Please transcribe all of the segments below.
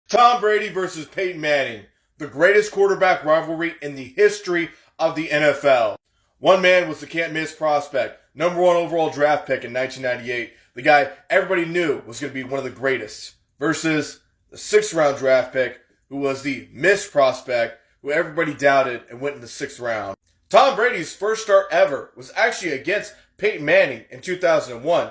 Tom Brady versus Peyton Manning, the greatest quarterback rivalry in the history of the NFL. One man was the can't-miss prospect, number one overall draft pick in 1998, the guy everybody knew was going to be one of the greatest, versus the sixth-round draft pick, who was the missed prospect, who everybody doubted and went in the sixth round. Tom Brady's first start ever was actually against Peyton Manning in 2001.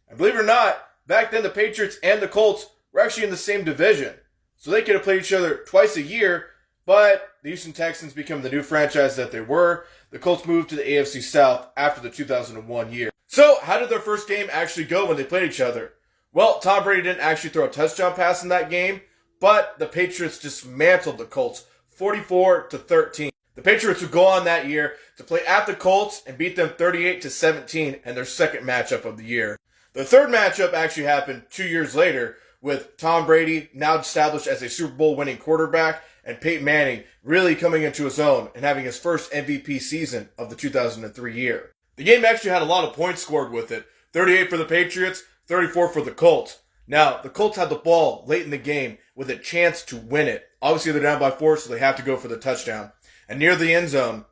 And believe it or not, back then the Patriots and the Colts were actually in the same division. So they could have played each other twice a year, but the Houston Texans became the new franchise that they were. The Colts moved to the AFC South after the 2001 year. So how did their first game actually go when they played each other? Well, Tom Brady didn't actually throw a touchdown pass in that game, but the Patriots dismantled the Colts 44-13. The Patriots would go on that year to play at the Colts and beat them 38-17 in their second matchup of the year. The third matchup actually happened 2 years later, with Tom Brady now established as a Super Bowl winning quarterback and Peyton Manning really coming into his own and having his first MVP season of the 2003 year. The game actually had a lot of points scored with it, 38 for the Patriots, 34 for the Colts. Now, the Colts had the ball late in the game with a chance to win it. Obviously, they're down by 4, so they have to go for the touchdown. And near the end zone,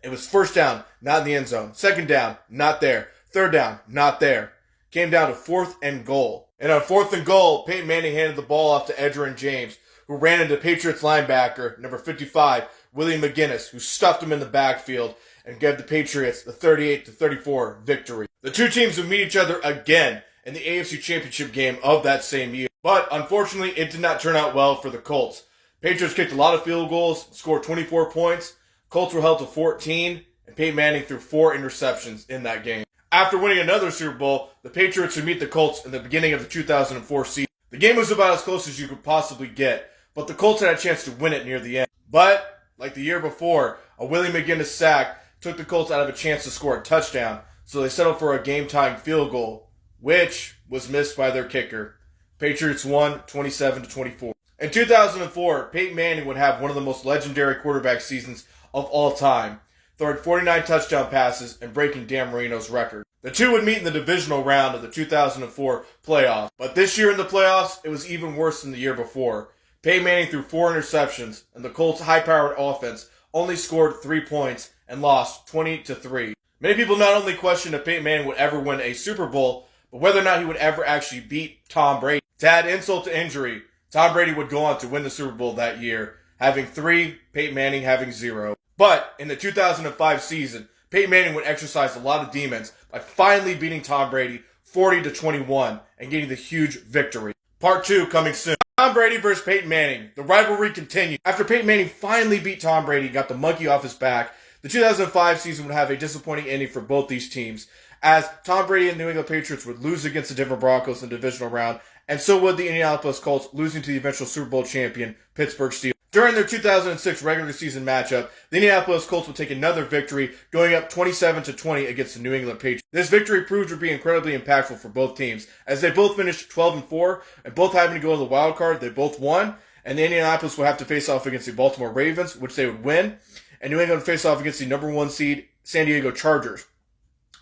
it was first down, not in the end zone. Second down, not there. Third down, not there. Came down to 4th and goal. And on 4th and goal, Peyton Manning handed the ball off to Edgerrin James, who ran into Patriots linebacker, number 55, Willie McGinnis, who stuffed him in the backfield and gave the Patriots the 38-34 victory. The two teams would meet each other again in the AFC Championship game of that same year. But unfortunately, it did not turn out well for the Colts. Patriots kicked a lot of field goals, scored 24 points. Colts were held to 14, and Peyton Manning threw 4 interceptions in that game. After winning another Super Bowl, the Patriots would meet the Colts in the beginning of the 2004 season. The game was about as close as you could possibly get, but the Colts had a chance to win it near the end. But, like the year before, a Willie McGinnis sack took the Colts out of a chance to score a touchdown, so they settled for a game-tying field goal, which was missed by their kicker. Patriots won 27-24. In 2004, Peyton Manning would have one of the most legendary quarterback seasons of all time, throwing 49 touchdown passes and breaking Dan Marino's record. The two would meet in the divisional round of the 2004 playoffs, but this year in the playoffs, it was even worse than the year before. Peyton Manning threw 4 interceptions, and the Colts' high-powered offense only scored 3 points and lost 20-3. Many people not only questioned if Peyton Manning would ever win a Super Bowl, but whether or not he would ever actually beat Tom Brady. To add insult to injury, Tom Brady would go on to win the Super Bowl that year, having 3, Peyton Manning having 0. But in the 2005 season, Peyton Manning would exercise a lot of demons by finally beating Tom Brady 40-21 and getting the huge victory. Part 2 coming soon. Tom Brady versus Peyton Manning. The rivalry continued. After Peyton Manning finally beat Tom Brady and got the monkey off his back, the 2005 season would have a disappointing ending for both these teams, as Tom Brady and New England Patriots would lose against the Denver Broncos in the divisional round, and so would the Indianapolis Colts, losing to the eventual Super Bowl champion Pittsburgh Steelers. During their 2006 regular season matchup, the Indianapolis Colts would take another victory, going up 27-20 against the New England Patriots. This victory proved to be incredibly impactful for both teams, as they both finished 12-4, and both having to go in the wild card, they both won, and the Indianapolis would have to face off against the Baltimore Ravens, which they would win, and New England would face off against the number 1 seed San Diego Chargers.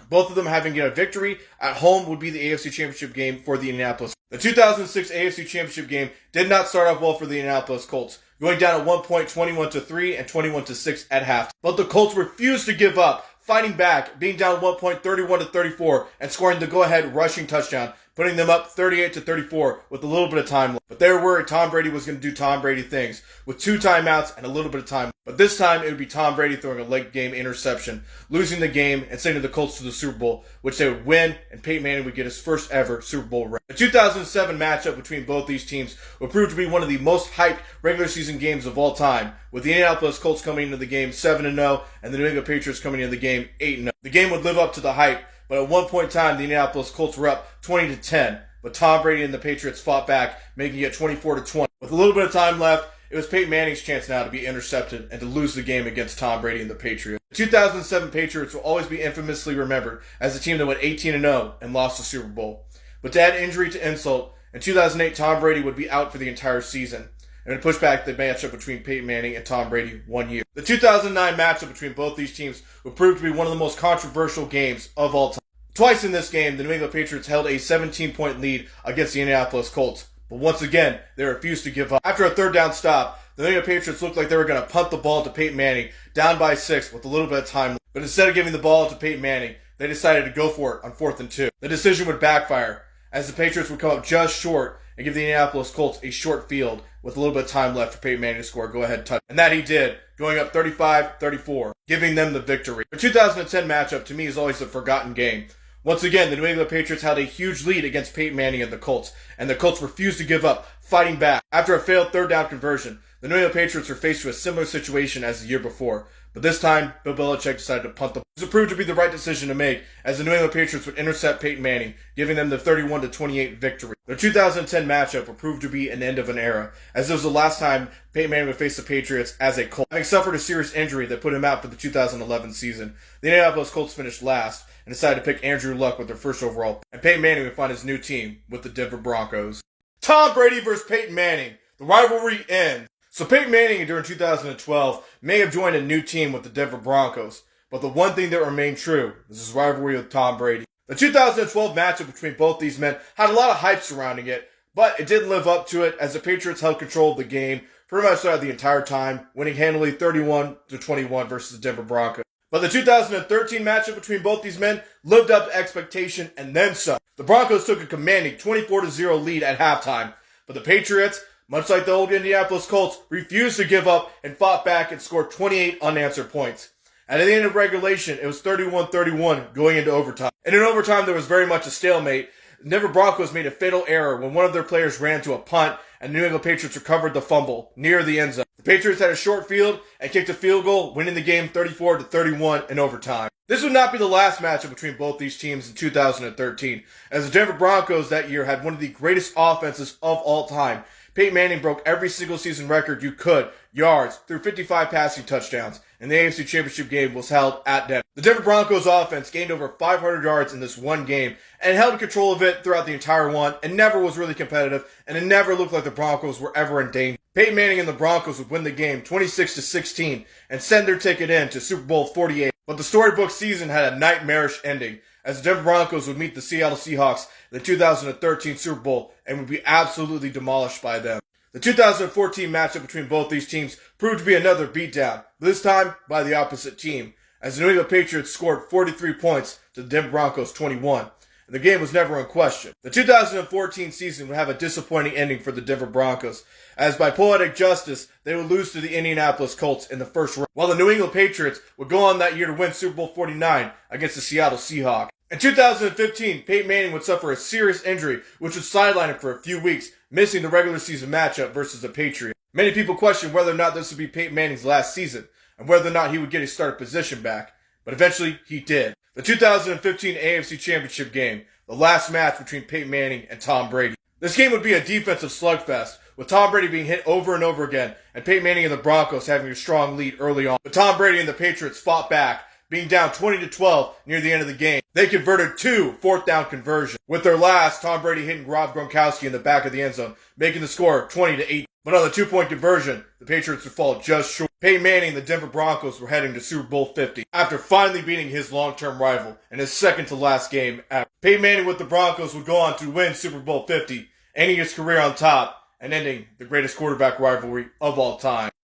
Both of them having a victory at home would be the AFC Championship game for the Indianapolis. The 2006 AFC Championship game did not start off well for the Indianapolis Colts, going down at one point 21-3 and 21-6 at half. But the Colts refused to give up, fighting back, being down at one point 31-34 and scoring the go-ahead rushing touchdown, putting them up 38-34 with a little bit of time left. But they were worried Tom Brady was going to do Tom Brady things with 2 timeouts and a little bit of time. But this time, it would be Tom Brady throwing a late game interception, losing the game and sending the Colts to the Super Bowl, which they would win, and Peyton Manning would get his first ever Super Bowl ring. The 2007 matchup between both these teams would prove to be one of the most hyped regular season games of all time, with the Indianapolis Colts coming into the game 7-0 and the New England Patriots coming into the game 8-0. The game would live up to the hype, but at one point in time, the Indianapolis Colts were up 20-10, but Tom Brady and the Patriots fought back, making it 24-20. With a little bit of time left, it was Peyton Manning's chance now to be intercepted and to lose the game against Tom Brady and the Patriots. The 2007 Patriots will always be infamously remembered as the team that went 18-0 and lost the Super Bowl. But to add injury to insult, in 2008, Tom Brady would be out for the entire season, and it pushed back the matchup between Peyton Manning and Tom Brady 1 year. The 2009 matchup between both these teams would prove to be one of the most controversial games of all time. Twice in this game, the New England Patriots held a 17-point lead against the Indianapolis Colts, but once again, they refused to give up. After a third down stop, the New England Patriots looked like they were going to punt the ball to Peyton Manning, down by 6 with a little bit of time. But instead of giving the ball to Peyton Manning, they decided to go for it on 4th and 2. The decision would backfire, as the Patriots would come up just short and give the Indianapolis Colts a short field with a little bit of time left for Peyton Manning to score a go-ahead touchdown. And that he did, going up 35-34, giving them the victory. The 2010 matchup, to me, is always a forgotten game. Once again, the New England Patriots had a huge lead against Peyton Manning and the Colts, and the Colts refused to give up, fighting back. After a failed third down conversion, the New England Patriots were faced with a similar situation as the year before. But this time, Bill Belichick decided to punt the ball. This proved to be the right decision to make, as the New England Patriots would intercept Peyton Manning, giving them the 31-28 victory. The 2010 matchup would prove to be an end of an era, as it was the last time Peyton Manning would face the Patriots as a Colt. Having suffered a serious injury that put him out for the 2011 season, the Indianapolis Colts finished last and decided to pick Andrew Luck with their first overall pick. And Peyton Manning would find his new team with the Denver Broncos. Tom Brady versus Peyton Manning. The rivalry ends. So Peyton Manning during 2012 may have joined a new team with the Denver Broncos, but the one thing that remained true is his rivalry with Tom Brady. The 2012 matchup between both these men had a lot of hype surrounding it, but it didn't live up to it as the Patriots held control of the game pretty much throughout the entire time, winning handily 31-21 versus the Denver Broncos. But the 2013 matchup between both these men lived up to expectation and then some. The Broncos took a commanding 24-0 lead at halftime, but the Patriots, much like the old Indianapolis Colts, refused to give up and fought back and scored 28 unanswered points. And at the end of regulation, it was 31-31 going into overtime. And in overtime, there was very much a stalemate. The Denver Broncos made a fatal error when one of their players ran to a punt, and the New England Patriots recovered the fumble near the end zone. The Patriots had a short field and kicked a field goal, winning the game 34-31 in overtime. This would not be the last matchup between both these teams in 2013, as the Denver Broncos that year had one of the greatest offenses of all time. Peyton Manning broke every single season record you could, yards, through 55 passing touchdowns, and the AFC Championship game was held at Denver. The Denver Broncos offense gained over 500 yards in this one game and held control of it throughout the entire one and never was really competitive, and it never looked like the Broncos were ever in danger. Peyton Manning and the Broncos would win the game 26-16 and send their ticket in to Super Bowl 48. But the storybook season had a nightmarish ending, as the Denver Broncos would meet the Seattle Seahawks in the 2013 Super Bowl and would be absolutely demolished by them. The 2014 matchup between both these teams proved to be another beatdown, this time by the opposite team, as the New England Patriots scored 43 points to the Denver Broncos 21. And the game was never in question. The 2014 season would have a disappointing ending for the Denver Broncos, as by poetic justice, they would lose to the Indianapolis Colts in the first round, while the New England Patriots would go on that year to win Super Bowl 49 against the Seattle Seahawks. In 2015, Peyton Manning would suffer a serious injury, which would sideline him for a few weeks, missing the regular season matchup versus the Patriots. Many people questioned whether or not this would be Peyton Manning's last season, and whether or not he would get his starting position back, but eventually he did. The 2015 AFC Championship game, the last match between Peyton Manning and Tom Brady. This game would be a defensive slugfest, with Tom Brady being hit over and over again, and Peyton Manning and the Broncos having a strong lead early on. But Tom Brady and the Patriots fought back, being down 20-12 near the end of the game. They converted 2 fourth-down conversions, with their last, Tom Brady hitting Rob Gronkowski in the back of the end zone, making the score 20-8. But on the 2-point conversion, the Patriots would fall just short. Peyton Manning and the Denver Broncos were heading to Super Bowl 50 after finally beating his long-term rival in his second-to-last game ever. Peyton Manning with the Broncos would go on to win Super Bowl 50, ending his career on top and ending the greatest quarterback rivalry of all time.